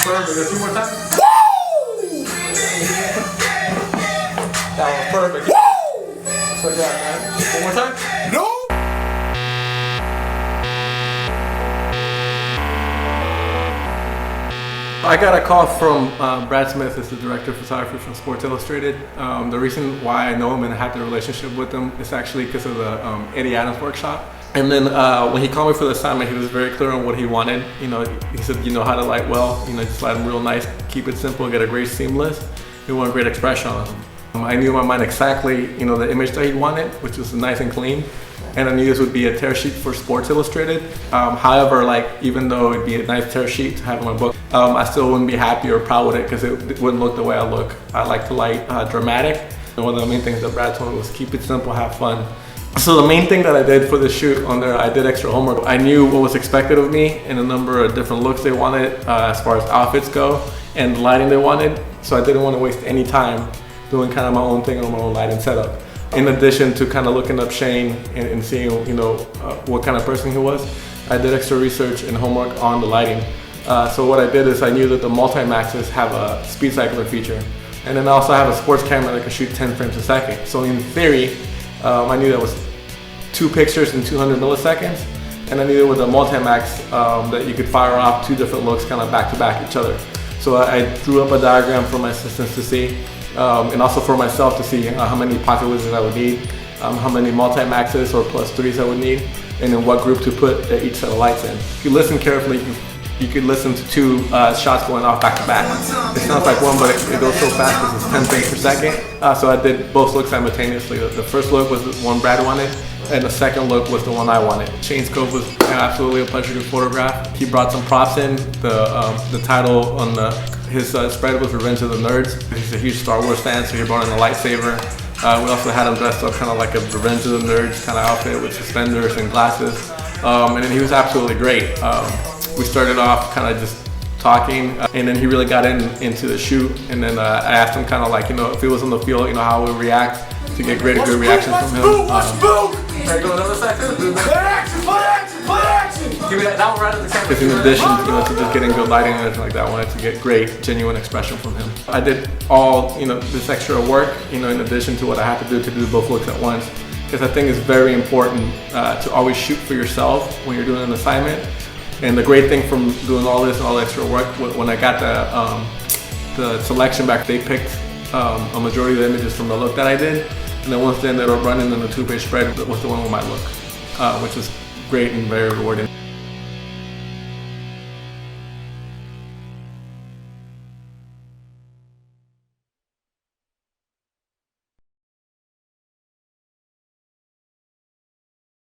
Perfect. A few more times. Woo! That was perfect. Woo! That's what I got, man. One more time. No! I got a call from Brad Smith, is the director of photography from Sports Illustrated. The reason why I know him and have the relationship with him is actually because of the Eddie Adams workshop. And then when he called me for the assignment, he was very clear on what he wanted. You know, he said, you know how to light well, you know, just light them real nice, keep it simple, get a great seamless. We want a great expression on them. I knew in my mind exactly, you know, the image that he wanted, which was nice and clean. And I knew this would be a tear sheet for Sports Illustrated. However, like, even though it'd be a nice tear sheet to have in my book, I still wouldn't be happy or proud with it because it wouldn't look the way I look. I like to light dramatic. And one of the main things that Brad told me was keep it simple, have fun. So the main thing that I did for the shoot on there, I did extra homework. I knew what was expected of me and a number of different looks they wanted as far as outfits go and the lighting they wanted. So I didn't want to waste any time doing kind of my own thing on my own lighting setup. In addition to kind of looking up Shayne and seeing, you know, what kind of person he was, I did extra research and homework on the lighting. So what I did is I knew that the multi-maxes have a speed cycler feature. And then I also have a sports camera that can shoot 10 frames a second. So in theory, I knew that was 2 pictures in 200 milliseconds. And I knew there was a multi-max that you could fire off 2 different looks kind of back to back each other. So I drew up a diagram for my assistants to see. And also for myself to see how many pocket wizards I would need, how many multi-maxes or +3s I would need, and then what group to put each set of lights in. If you listen carefully, you could listen to 2 shots going off back to back. It sounds like one, but it goes so fast because it's 10 frames per second. So I did both looks simultaneously. The first look was the one Brad wanted, and the second look was the one I wanted. Shayne Skov was absolutely a pleasure to photograph. He brought some props in. The title on his spread was Revenge of the Nerds. He's a huge Star Wars fan, so he brought in a lightsaber. We also had him dressed up kind of like a Revenge of the Nerds kind of outfit with suspenders and glasses. And then he was absolutely great. We started off kind of just talking, and then he really got into the shoot. And then I asked him kind of like, you know, if he was on the field, you know, how we would react to get good reactions from him. There you go, another second. Play action! Give me that one right at the center. Because in addition, you know, to just getting good lighting and everything like that, I wanted to get great, genuine expression from him. I did all, you know, this extra work, you know, in addition to what I had to do both looks at once. Because I think it's very important to always shoot for yourself when you're doing an assignment. And the great thing from doing all this and all the extra work, when I got the selection back, they picked a majority of the images from the look that I did. And then once they ended up running in the 2-page spread, was the one with my look, which was great and very rewarding.